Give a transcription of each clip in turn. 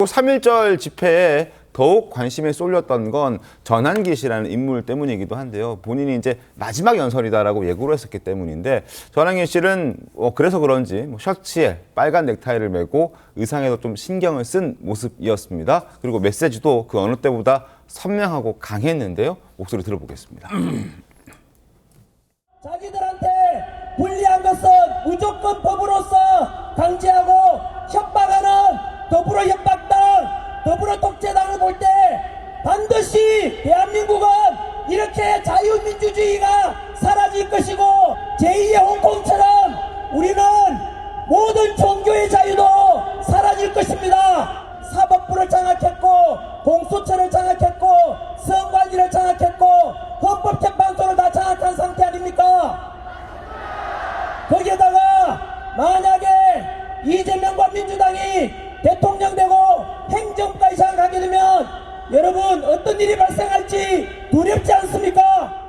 3.1절 집회에 더욱 관심에 쏠렸던 건 전한기 씨라는 인물 때문이기도 한데요. 본인이 이제 마지막 연설이다라고 예고를 했었기 때문인데, 전한기 씨는 그래서 그런지 셔츠에 빨간 넥타이를 메고 의상에도 좀 신경을 쓴 모습이었습니다. 그리고 메시지도 그 어느 때보다 선명하고 강했는데요. 목소리 들어보겠습니다. 자기들한테 불리한 것은 무조건 법으로서 강제하고 협박하는 더불어 협박당, 더불어 독재당을 볼 때 반드시 대한민국은 이렇게 자유민주주의가 사라질 것이고 제2의 홍콩처럼 우리는 모든 종교의 자유도 사라질 것입니다. 사법부를 장악했고 공수처를 장악했고 선관위를 장악했고 헌법재판소를 다 장악한 상태 아닙니까? 거기에다가 만약에 이재명과 민주당이 대통령 되고 행정부까지 장악하게 되면 여러분 어떤 일이 발생할지 두렵지 않습니까?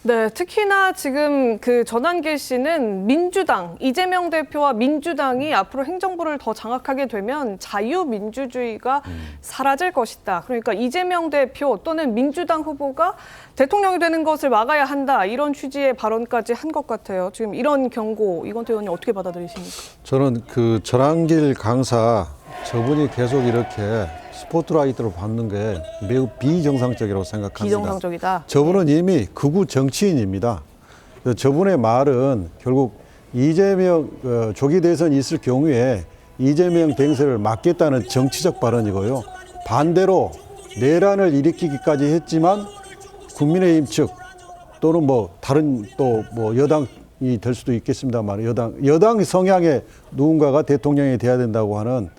네, 특히나 지금 그 전한길 씨는 민주당, 이재명 대표와 민주당이 앞으로 행정부를 더 장악하게 되면 자유민주주의가 사라질 것이다. 그러니까 이재명 대표 또는 민주당 후보가 대통령이 되는 것을 막아야 한다. 이런 취지의 발언까지 한 것 같아요. 지금 이런 경고, 이건태 의원님 어떻게 받아들이십니까? 저는 그 전한길 강사 저분이 계속 이렇게 스포트라이트로 받는 게 매우 비정상적이라고 생각합니다. 비정상적이다. 저분은 이미 극우 정치인입니다. 저분의 말은 결국 이재명 조기 대선이 있을 경우에 이재명 댕세를 막겠다는 정치적 발언이고요. 반대로 내란을 일으키기까지 했지만 국민의힘 측 또는 뭐 다른 또 뭐 여당이 될 수도 있겠습니다만 여당 성향의 누군가가 대통령이 돼야 된다고 하는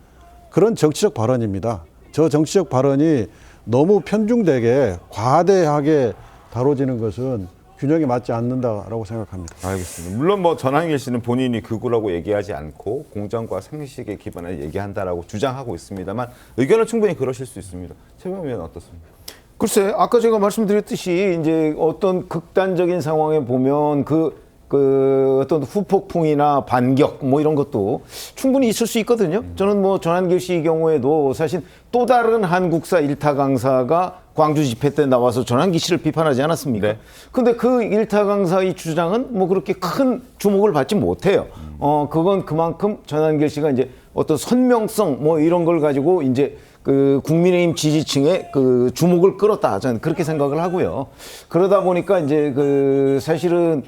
그런 정치적 발언입니다. 저 정치적 발언이 너무 편중되게 과대하게 다뤄지는 것은 균형이 맞지 않는다라고 생각합니다. 알겠습니다. 물론 뭐 전한길 씨는 본인이 극우라고 얘기하지 않고 공정과 상식에 기반해 얘기한다라고 주장하고 있습니다만 의견은 충분히 그러실 수 있습니다. 최병민 의원 어떻습니까? 글쎄, 아까 제가 말씀드렸듯이 이제 어떤 극단적인 상황에 보면 그 어떤 후폭풍이나 반격 뭐 이런 것도 충분히 있을 수 있거든요. 저는 뭐 전한길 씨 경우에도 사실 또 다른 한국사 일타 강사가 광주 집회 때 나와서 전한길 씨를 비판하지 않았습니까? 네. 근데 그 일타 강사의 주장은 뭐 그렇게 큰 주목을 받지 못해요. 그건 그만큼 전한길 씨가 이제 어떤 선명성 뭐 이런 걸 가지고 이제 그 국민의힘 지지층의 그 주목을 끌었다. 저는 그렇게 생각을 하고요. 그러다 보니까 이제 그 사실은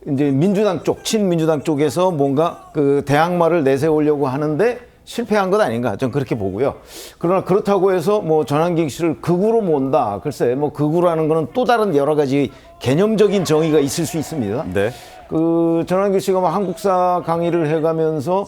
이제 민주당 쪽, 친민주당 쪽에서 뭔가 그 대항마를 내세우려고 하는데 실패한 것 아닌가, 저는 그렇게 보고요. 그러나 그렇다고 해서 뭐 전한길 씨를 극우로 몬다. 글쎄, 뭐 극우라는 거는 또 다른 여러 가지 개념적인 정의가 있을 수 있습니다. 네. 그 전한길 씨가 뭐 한국사 강의를 해가면서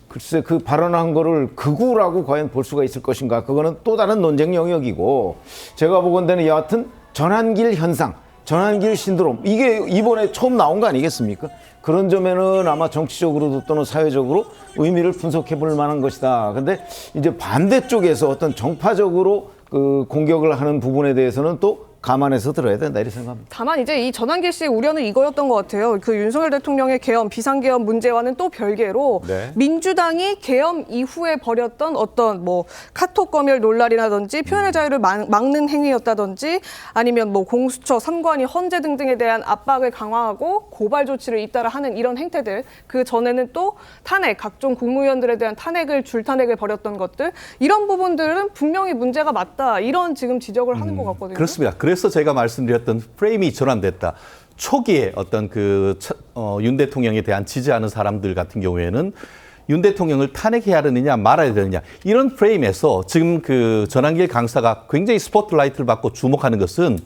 글쎄 그 발언한 거를 극우라고 과연 볼 수가 있을 것인가, 그거는 또 다른 논쟁 영역이고, 제가 보건대는 여하튼 전한길 현상, 전한길 신드롬, 이게 이번에 처음 나온 거 아니겠습니까? 그런 점에는 아마 정치적으로도 또는 사회적으로 의미를 분석해 볼 만한 것이다. 근데 이제 반대쪽에서 어떤 정파적으로 그 공격을 하는 부분에 대해서는 또 감안해서 들어야 된다, 이렇게 생각합니다. 다만 이제 이 전한길 씨의 우려는 이거였던 것 같아요. 그 윤석열 대통령의 계엄, 비상계엄 문제와는 또 별개로 네. 민주당이 계엄 이후에 벌였던 어떤 뭐 카톡 검열 논란이라든지 표현의 자유를 막는 행위였다든지 아니면 뭐 공수처, 선관위, 헌재 등등에 대한 압박을 강화하고 고발 조치를 잇따라 하는 이런 행태들, 그 전에는 또 탄핵, 각종 국무위원들에 대한 줄탄핵을 벌였던 것들, 이런 부분들은 분명히 문제가 맞다, 이런 지금 지적을 하는 것 같거든요. 그렇습니다. 그래서 제가 말씀드렸던 프레임이 전환됐다. 초기에 어떤 윤 대통령에 대한 지지하는 사람들 같은 경우에는 윤 대통령을 탄핵해야 하느냐 말아야 되느냐, 이런 프레임에서 지금 그 전한길 강사가 굉장히 스포트라이트를 받고 주목하는 것은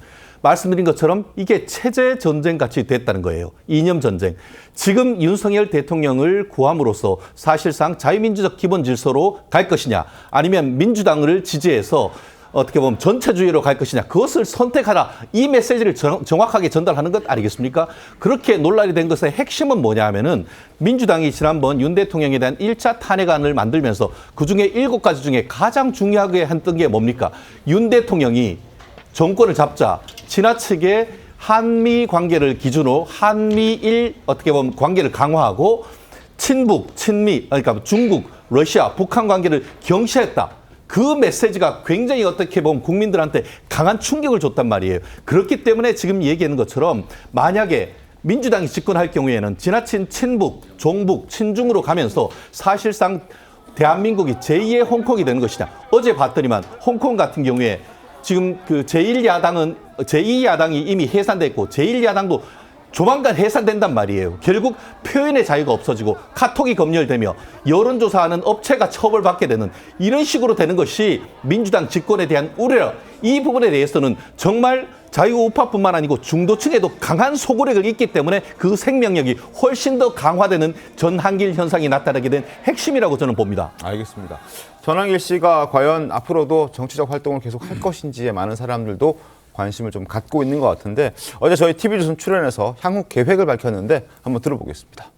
말씀드린 것처럼 이게 체제 전쟁 같이 됐다는 거예요. 이념 전쟁. 지금 윤석열 대통령을 구함으로써 사실상 자유민주적 기본 질서로 갈 것이냐, 아니면 민주당을 지지해서 어떻게 보면 전체주의로 갈 것이냐, 그것을 선택하라, 이 메시지를 정확하게 전달하는 것 아니겠습니까? 그렇게 논란이 된 것의 핵심은 뭐냐 하면은, 민주당이 지난번 윤 대통령에 대한 1차 탄핵안을 만들면서 그중에 7가지 중에 가장 중요하게 했던 게 뭡니까? 윤 대통령이 정권을 잡자 지나치게 한미 관계를 기준으로 한미일 어떻게 보면 관계를 강화하고 친북, 친미, 그러니까 중국, 러시아, 북한 관계를 경시했다. 그 메시지가 굉장히 어떻게 보면 국민들한테 강한 충격을 줬단 말이에요. 그렇기 때문에 지금 얘기하는 것처럼 만약에 민주당이 집권할 경우에는 지나친 친북, 종북, 친중으로 가면서 사실상 대한민국이 제2의 홍콩이 되는 것이냐. 어제 봤더니만 홍콩 같은 경우에 지금 그 제2야당이 이미 해산됐고 제1야당도 조만간 해산된단 말이에요. 결국 표현의 자유가 없어지고 카톡이 검열되며 여론조사하는 업체가 처벌받게 되는 이런 식으로 되는 것이 민주당 집권에 대한 우려. 이 부분에 대해서는 정말 자유우파뿐만 아니고 중도층에도 강한 소구력을 있기 때문에 그 생명력이 훨씬 더 강화되는 전한길 현상이 나타나게 된 핵심이라고 저는 봅니다. 알겠습니다. 전한길 씨가 과연 앞으로도 정치적 활동을 계속 할 것인지에 많은 사람들도 관심을 좀 갖고 있는 것 같은데 어제 저희 TV조선 출연해서 향후 계획을 밝혔는데 한번 들어보겠습니다.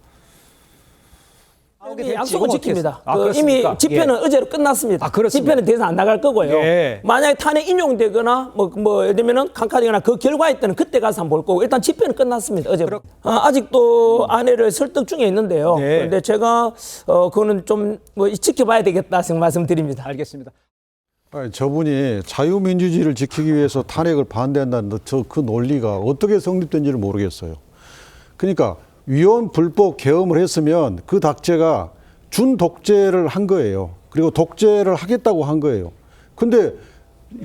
약속은 지킵니다. 아, 이미 그렇습니까? 집회는 어제로 끝났습니다. 아, 그렇습니다. 집회는 더 이상 안 나갈 거고요. 예. 만약에 탄핵 인용되거나 예를 들면은 강화되거나 그 결과에 따른 그때 가서 한번 볼 거고 일단 집회는 끝났습니다. 어제. 아직도 아내를 설득 중에 있는데요. 네. 그런데 제가 그거는 좀 지켜봐야 되겠다 생각 말씀드립니다. 알겠습니다. 아니, 저분이 자유민주주의를 지키기 위해서 탄핵을 반대한다는 그 논리가 어떻게 성립된지를 모르겠어요. 그러니까 위헌 불법 계엄을 했으면 그 독재가 준독재를 한 거예요. 그리고 독재를 하겠다고 한 거예요. 근데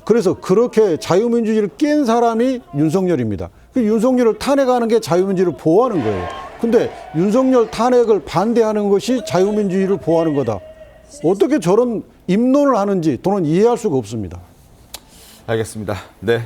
그래서 그렇게 자유민주주의를 깬 사람이 윤석열입니다. 그 윤석열을 탄핵하는 게 자유민주주의를 보호하는 거예요. 근데 윤석열 탄핵을 반대하는 것이 자유민주주의를 보호하는 거다. 어떻게 저런 입론을 하는지 저는 이해할 수가 없습니다. 알겠습니다. 네.